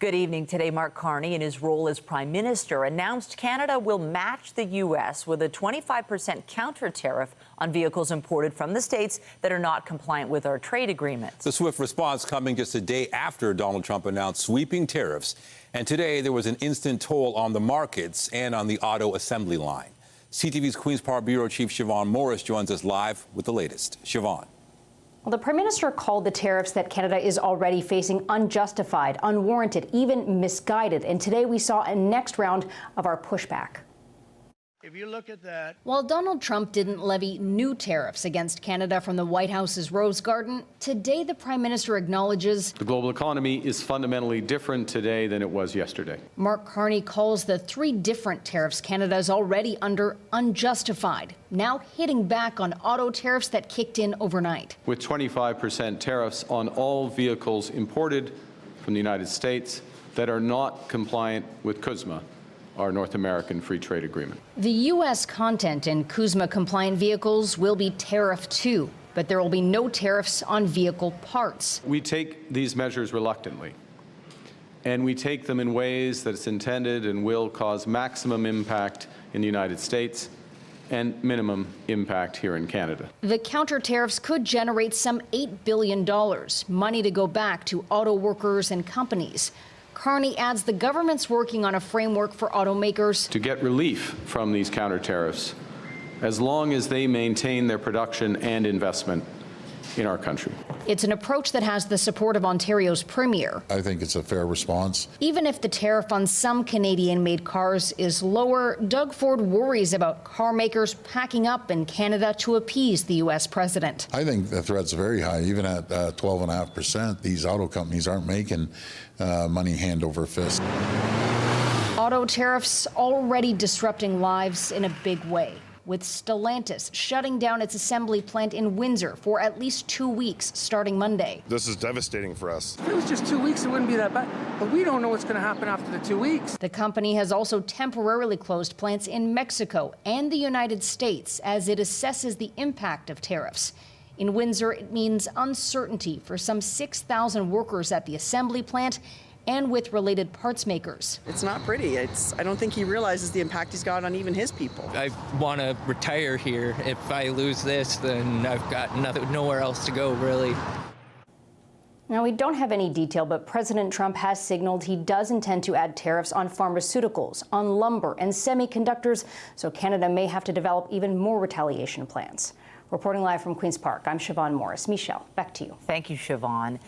Good evening. Today, Mark Carney, in his role as Prime Minister, announced Canada will match the U.S. with a 25% counter tariff on vehicles imported from the states that are not compliant with our trade agreements. The swift response coming just a day after Donald Trump announced sweeping tariffs. And today, there was an instant toll on the markets and on the auto assembly line. CTV's Queen's Park Bureau Chief Siobhan Morris joins us live with the latest. Siobhan. Well, the Prime Minister called the tariffs that Canada is already facing unjustified, unwarranted, even misguided. And today we saw a next round of our pushback. If you look at that. While Donald Trump didn't levy new tariffs against Canada from the White House's Rose Garden, today the Prime Minister acknowledges the global economy is fundamentally different today than it was yesterday. Mark Carney calls the 3 different tariffs Canada is already under unjustified, now hitting back on auto tariffs that kicked in overnight. With 25% tariffs on all vehicles imported from the United States that are not compliant with CUSMA, our North American Free Trade Agreement. The U.S. content in CUSMA-compliant vehicles will be tariffed too, but there will be no tariffs on vehicle parts. We take these measures reluctantly, and we take them in ways that it's intended and will cause maximum impact in the United States and minimum impact here in Canada. The counter tariffs could generate some $8 billion, money to go back to auto workers and companies. Carney adds the government's working on a framework for automakers to get relief from these counter tariffs as long as they maintain their production and investment in our country. It's an approach that has the support of Ontario's Premier. I think it's a fair response. Even if the tariff on some Canadian-made cars is lower, Doug Ford worries about car makers packing up in Canada to appease the U.S. president. I think the threat's very high. Even at 12.5%, these auto companies aren't making money hand over fist. Auto tariffs already disrupting lives in a big way, with Stellantis shutting down its assembly plant in Windsor for at least 2 weeks starting Monday. This is devastating for us. If it was just 2 weeks, it wouldn't be that bad. But we don't know what's going to happen after the 2 weeks. The company has also temporarily closed plants in Mexico and the United States as it assesses the impact of tariffs. In Windsor, it means uncertainty for some 6,000 workers at the assembly plant and with related parts makers. It's not pretty. I don't think he realizes the impact he's got on even his people. I want to retire here. If I lose this, then I've got nowhere else to go, really. Now, we don't have any detail, but President Trump has signaled he does intend to add tariffs on pharmaceuticals, on lumber and semiconductors, so Canada may have to develop even more retaliation plans. Reporting live from Queen's Park, I'm Siobhan Morris. Michelle, back to you. Thank you, Siobhan.